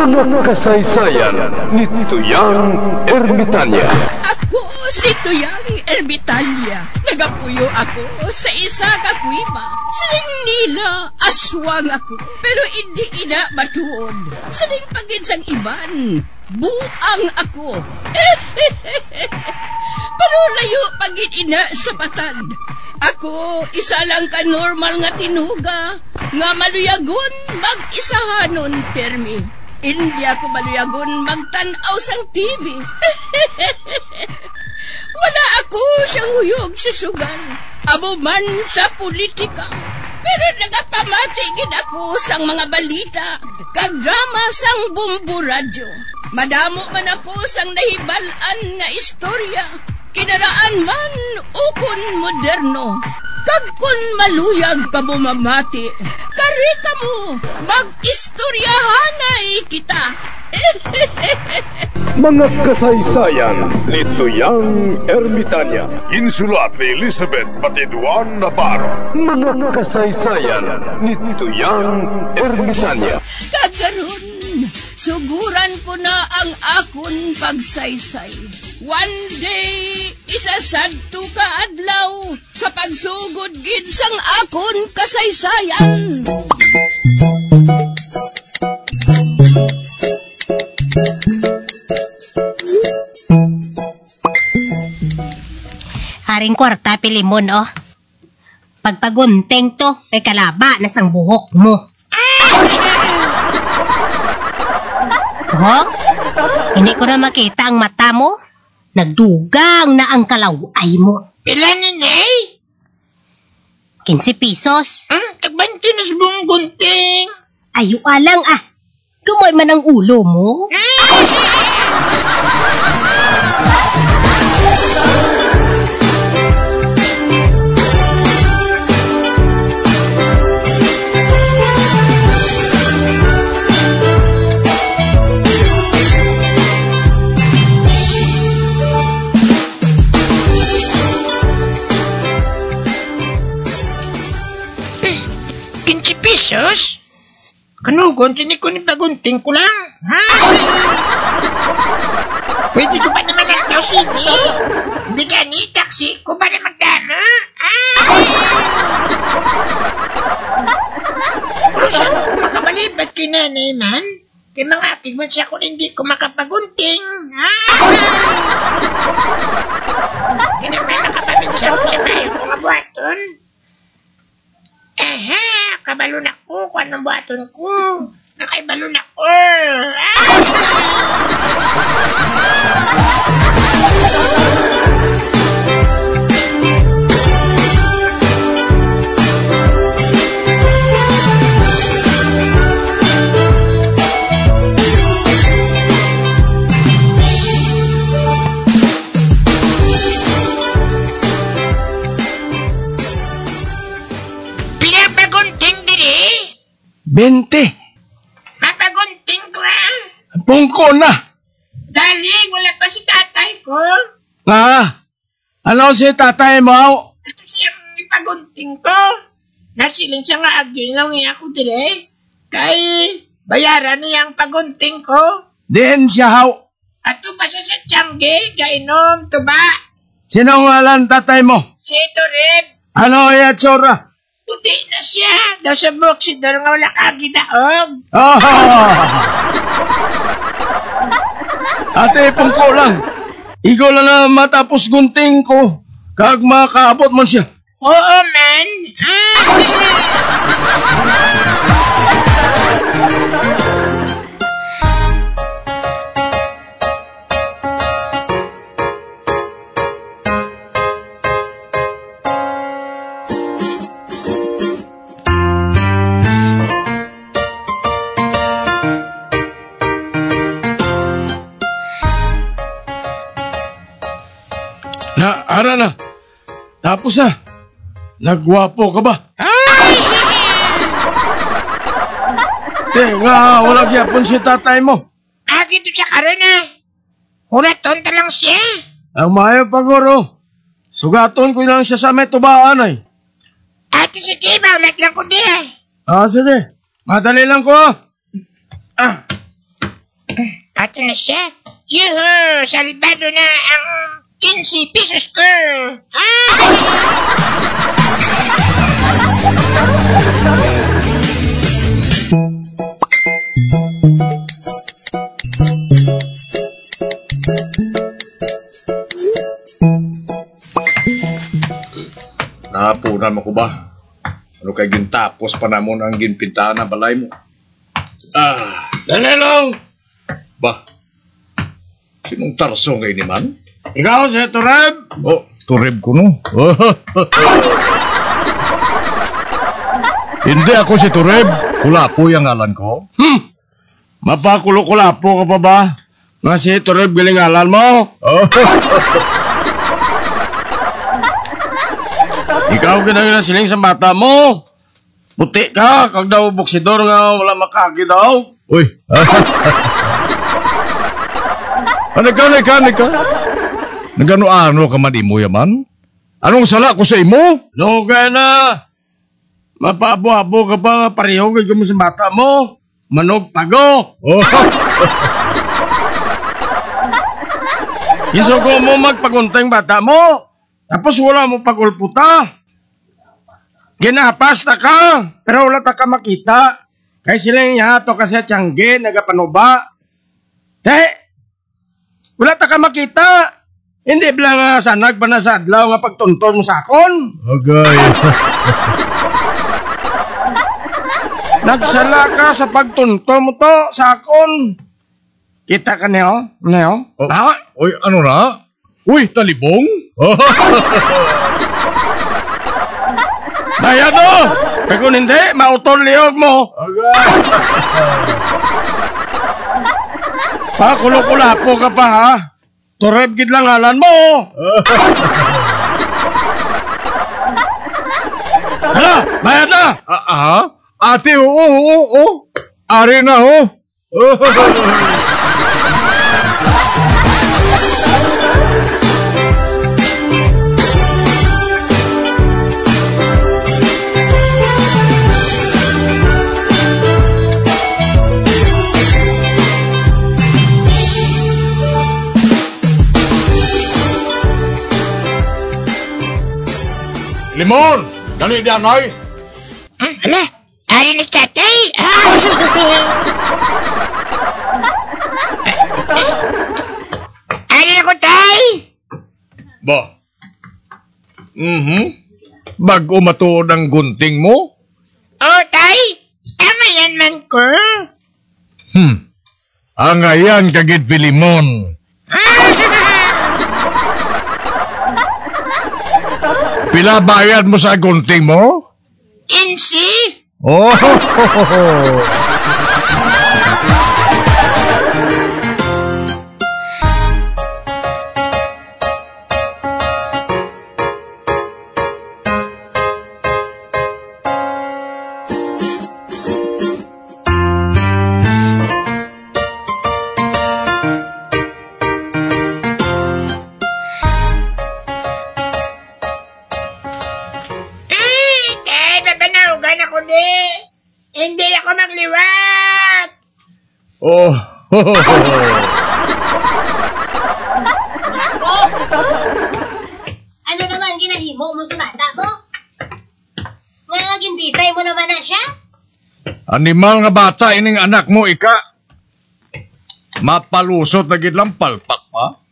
Mga kasaysayan ni Tuyang Ermitanya. Ako si Tuyang Ermitanya. Nagapuyo ako sa isa ka kuiba. Siling nila, aswang ako. Pero hindi ina matuod. Siling paginsang iban, buang ako. Pero layo pagin ina sa patad. Ako, isa lang ka normal nga tinuga, nga maluyagon mag-isahanon, permi. Hindi ako maluyagon magtanaw sang TV. Wala ako siyang huyog sa sugal, amo man sa politika. Pero nagapamatagin ako sang mga balita, kag drama sang Bumbu Radyo. Madamo man ako sang nahibalan nga istorya, kinaraan man ukon moderno. Kag kun maluyag ka mo mamati, kari ka mo, mag-istoryahanay kita. Mga kasaysayan ni Tuyang Ermitanya. Insulat ni Elizabeth Batiduan Navarro. Mga kasaysayan ni Tuyang Ermitanya. Kagaron, suguran ko na ang akon pagsaysay. One day, isasadto ka adlaw sa pagsugod gid sang akon kasaysayan. Haring kwarta pilimon, oh. Pagpagunteng to, kay kalaba na sang buhok mo. Oh? Hindi ko na makita ang mata mo. Nagdugang na ang kalaway mo. Pila nanay? 15 pesos. Tagbanto na sa buong gunting. Ayo alang ah. Gumoy man ang ulo mo. Pesos? Kanugon, ko ni pagunting ko lang. Ha? Pwede ko ba naman ang daw sini? Hindi gani, taxi ko ba naman dana? Pero saan ko makabalibad kay nanay man? Kay mga aking man siya kung hindi ko makapagunting. Hindi naman makapabinsa ko sa bayo ko nga buhaton. Kabalo na ko kung anong buhaton ko. Nakaibalo na ko. Pinapagunting diri? 20. Mapagunting ko ha? Pungko na. Daling, wala pa si tatay ko. Ano si tatay mo? Ito siyang ipagunting ko. Nasiling siya nga agyon lang niya ako dire. Kay bayaran niya ang pagunting ko. Diin siya haw. Ato pa siya sa tiyangge, kainom, tuba. Sino ngalan tatay mo? Si Torib. Ano ya tsura? Puti na siya. Daw sa buksidor nga wala kaginaog. Oh. Ate, pungko lang. Igo lang na matapos gunting ko. Kag makaabot man siya. Oo, man. Ara na. Tapos na. Nagwapo ka ba? Nga, wala gyapon si tatay mo. Gito siya karon na. Hulaton ta lang siya. Ang mayo paguro. Sugaton ko lang siya sa may tubaan ay. Ate, sige, maulat lang ko di. Sige. Madali lang ko. Ato na siya. Yuhu! Salbado na ang 15 pesos ko! Napunan mo ko ba? Ano kay gintapos pa namon ang ginpintahan na balay mo? Dali lang! Ba? Sinong tarso ngayon ni man? Ikaw si Tureb? Oh, Tureb ko no? Hindi ako si Tureb. Kulapo yung ngalan ko. Mapakulo-kulapo ka pa ba? Nga si Tureb galing ngalan mo? Ikaw ginagin na siling sa mata mo. Puti ka, kag daw buksidor nga wala makagi daw. Uy. Nagka. Nagano-ano ka man imo yaman? Anong sala ko sa imo? No, kaya na. Mapabo-abo ka pa pareho kay mo sa bata mo. Manog pago. Iso ko mo magpaguntang bata mo. Tapos wala mo pagulputa. Ginapas na ka, pero wala ta ka makita. Kaya sila yung yato kasi tiyangge, nagapanuba. Wala ta ka makita. Hindi bilang sanag pa na sa adlaw nga pagtuntun mo sa akon. Okay. Nagsala ka sa pagtuntun mo to sa akon. Kita ka niyo? Niyo? Uy, ano na? Uy, talibong? Bayad mo! Kaya kung hindi, mautol liyog mo. Pakulo-kulapo ka pa ha? Tureb gid lang ngalan mo. Hala, bayad na! Ate, oo. Ari na, Limon! Dali diyan, ay! Hala, ari ni tatay! Ari na ko, tay! Ba? Bago matuod ang gunting mo? Oh, tay! Tama yan man ko! Angayan kagit Limon. Pila bayad mo sa gunting mo? 15? Oh! Hindi ako magliwat! Oh. Ano naman ginahimo mo sa bata mo? Nga ginbitay mo naman na siya? Animal nga bata ining anak mo, ika. Mapalusot na gid lang palpak pa.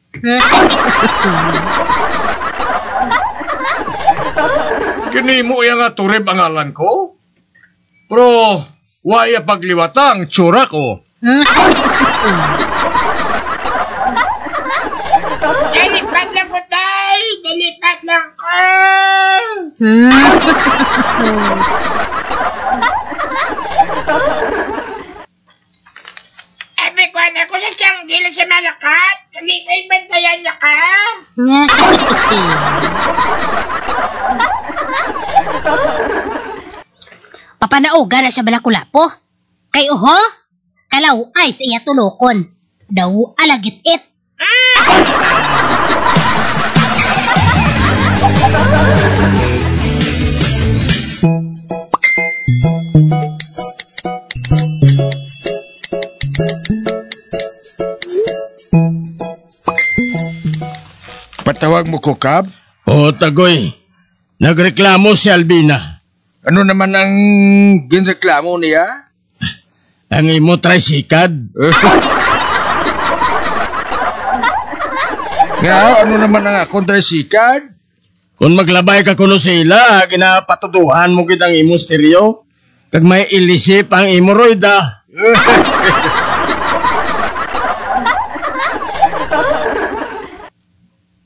Kini mo iya nga Tureb ang ngalan ko? Pero, waya pagliwatang tsura ko. Dalipat lang ko, tay! Dalipat lang ko! Abi ko na ko sa tiyanggi sa malakat. Kalikay bantayan niya ka. Papanauga na siya balakulapo. Kay uho, kalaw ay sa iya tulokon. Daw alagit it. ginatawag mo ko, Kap? O, Tagoy. Nagreklamo si Albina. Ano naman ang ginreklamo niya? Ang imo tricycad. Nga, ano naman ang akong tricycad? Kung maglabay ka kuno sa ila, ginapatuduhan mo kitang imo stereo. Kag may ilisip ang hemorrhoid ah.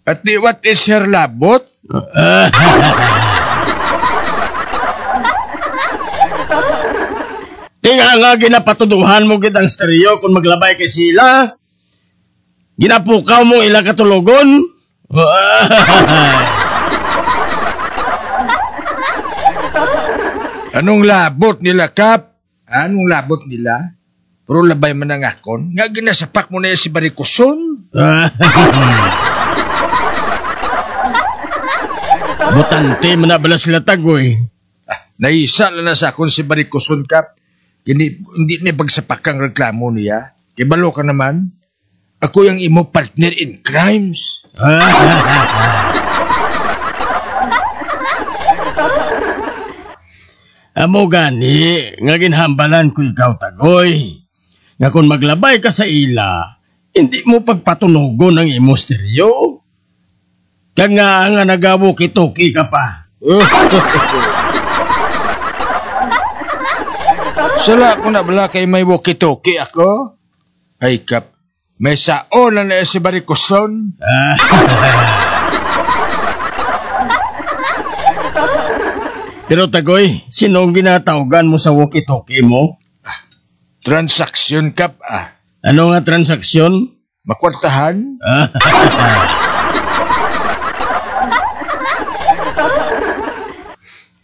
At di what is her labot? Tinga nga ginapatuduhan mo kitang stereo kung maglabay kay sila. Ginapukaw mo ila katulogon. Anong labot nila, Kap? Anong labot nila? Pero labay man ang akon. Nga ginasapak mo na si Barikuson. Butante man na bala sila, Tagoy. Naisa na sa akon si Barikuson, Kap. Hindi na pagsapak ang reklamo niya. Kibalo ka naman. Ako yung imo partner in crimes. Amo gani, nga ginhambalan ko ikaw, Tagoy. Nga kung maglabay ka sa ila, hindi mo pagpatunugon ang imo stereo. Kaya nga nagawo-kitoki ka pa. Sala ko na bala kay may walkie-talkie ako. Ay, Kap, may sao na na si Barikuson. Pero Tagoy, sinong ginatawgan mo sa walkie-talkie mo? Transaksyon, Kap. Ano nga transaksyon? Makwartahan?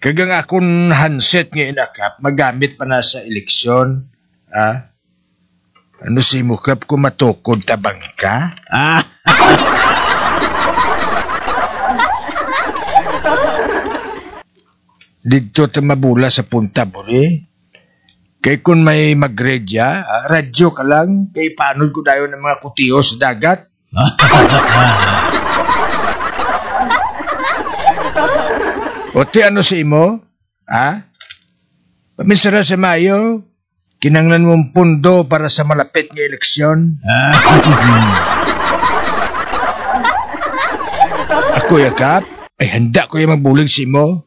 Kagang akong handset ngayon, Kap, magamit pa na sa eleksyon. Ano si mo, Kap, kung matukod tabang ka? Dito ta mabula sa punta, buri. Kay kung may magredya, radyo ka lang, kay paanod ko dayo ng mga kutiyo sa dagat. Ote, ano si imo? Pamisara sa Mayo, kinanglan mong pundo para sa malapit ng eleksyon. Ako, Kap, ay handa ko yung magbulig si imo.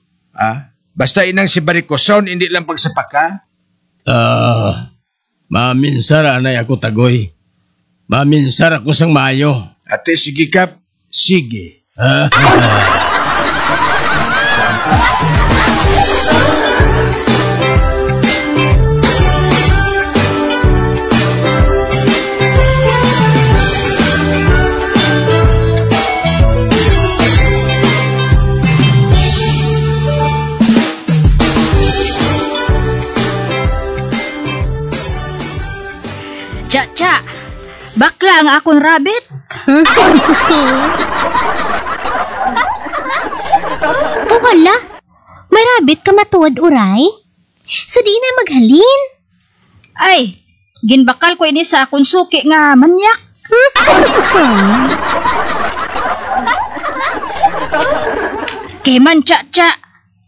Basta inang si Barikuson, hindi lang pagsapaka. Maminsara na ako, Tagoy. Maminsara ako sang Mayo. Ate, sige, Kap. Sige. Cha, bakla ang akong rabbit. Kawala, may rabbit ka matuod, uray? Sa di na maghalin. Ay, ginbakal ko ini sa akong suki nga manyak. Kay man, cha,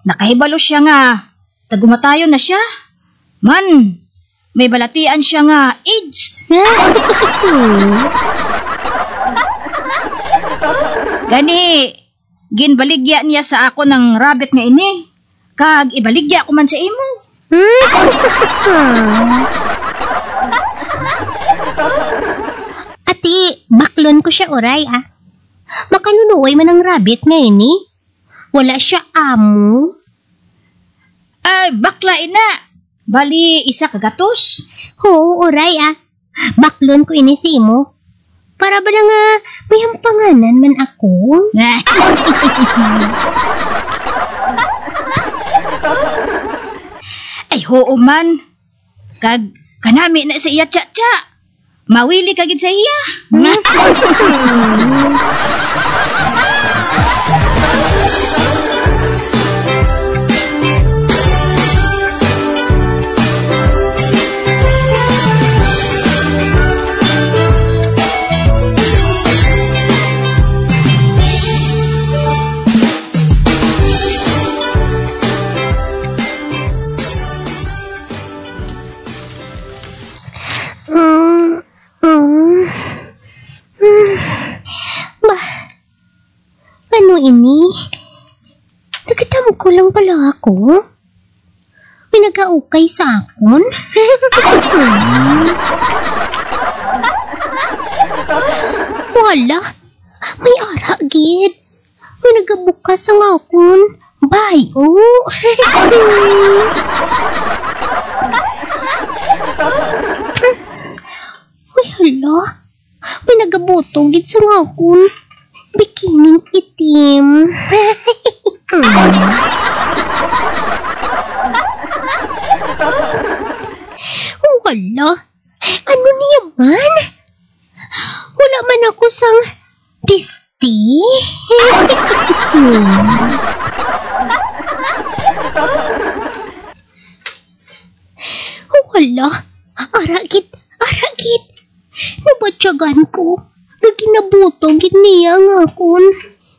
nakahibalo siya nga. Tagumatayo na siya. Man, may balatian siya nga AIDS. Gani, ginbaligya niya sa ako ng rabbit nga ini. Kag ibaligya ko man sa imo. Ati, baklon ko siya, uray, Makanunuway man ang rabbit nga ini. Wala siya amo. Ay, bakla ina. Bali, isa kagatos. Oo, uray, Baklon ko ini si mo. Para ba nga may hampanganan man ako? Ay, hoo man. Kanami na sa iya, cha. Mawili kagid sa iya. Ikaw lang pala ako? May nag-aukay sa akon? Wala. May ara, gid. May nagabukas ang akon. Bayo. Uy, hala. May nagabotong gid sa akon. Bikining itim. Wala. Ano niya man? Wala man ako sang disti. Wala. Aragit. Nabatyagan ko. Naginabotong gid niya nga akon.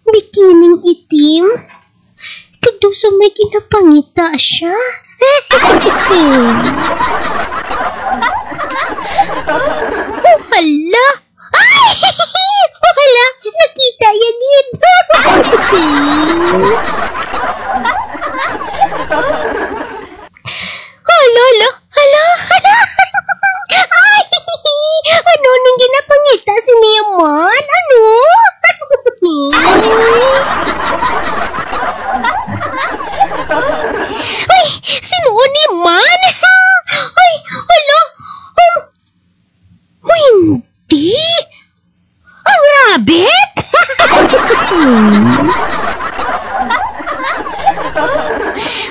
Bikining itim. Kagdo sa may ginapangita siya. Hala! Ay! Hala! Nakita yan yun! Hala! Ay! Ano nang ginapangita si Niaman? Ano? Ay! Sino ni Man? Ay! Hala! Hindi! Ang rabbit?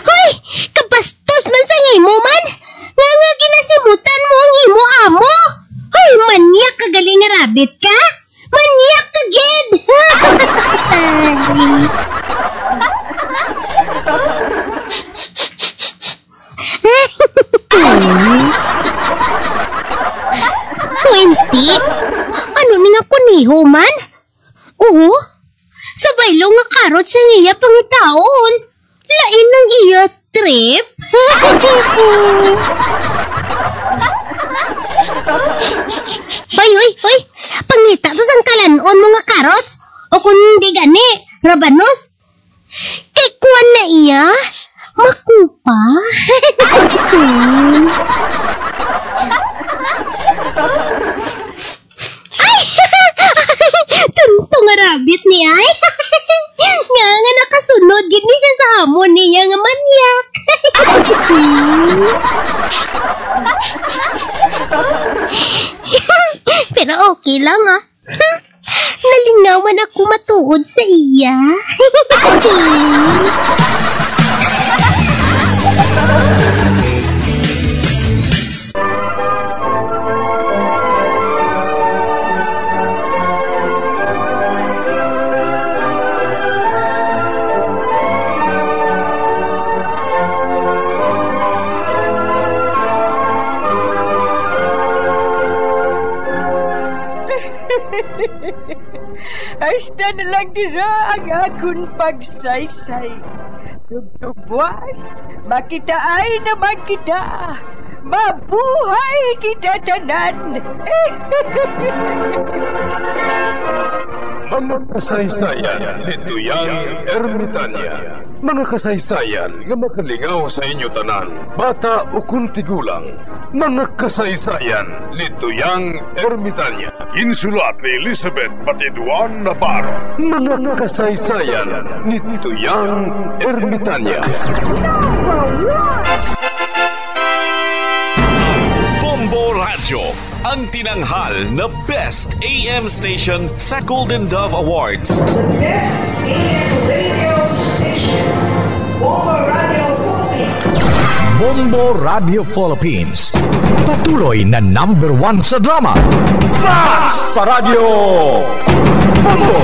Ay! Kabastos man sa imo man! Nga ginasimutan mo ang imo amo! Ay! Manyak ka galing nga rabbit ka? Manyak ka gid! Hindi. Ano ni nga kuniho man? Oo. Sabay lo nga karot sa iya pangitaon. Lain ng iya trip. Hoy. Pangita to sang kalanon mo nga karots? O kung hindi gani, rabanos? Kay kuwan na iya, makupa. Ay! Tuntong nga rabbit ni ay. Nga nakasunod gid ni siya sa amon niya nga manyak. Pero okay lang ah. Nalingawan ako matuod sa iya. Hasta na lang dira ang akong pagsaysay. Tugtugwas, makitaay naman kita. Mabuhay kita tanan. Mga kasaysayan ni Tuyang Ermitanya. Mga kasaysayan nga makalingaw sa inyo tanan, bata o kuntigulang. Mga kasaysayan ni Tuyang Ermitanya. Insulat ni Elizabeth Batiduan Navarro. Mga kasaysayan ni Tuyang Ermitanya. Bombo Radio, ang tinanghal na Best AM Station sa Golden Dove Awards. Best AM radio station, Bombo Radio Philippines. Bombo Radio Philippines. Patuloy na #1 sa drama. Fast pa Radio! Bombo!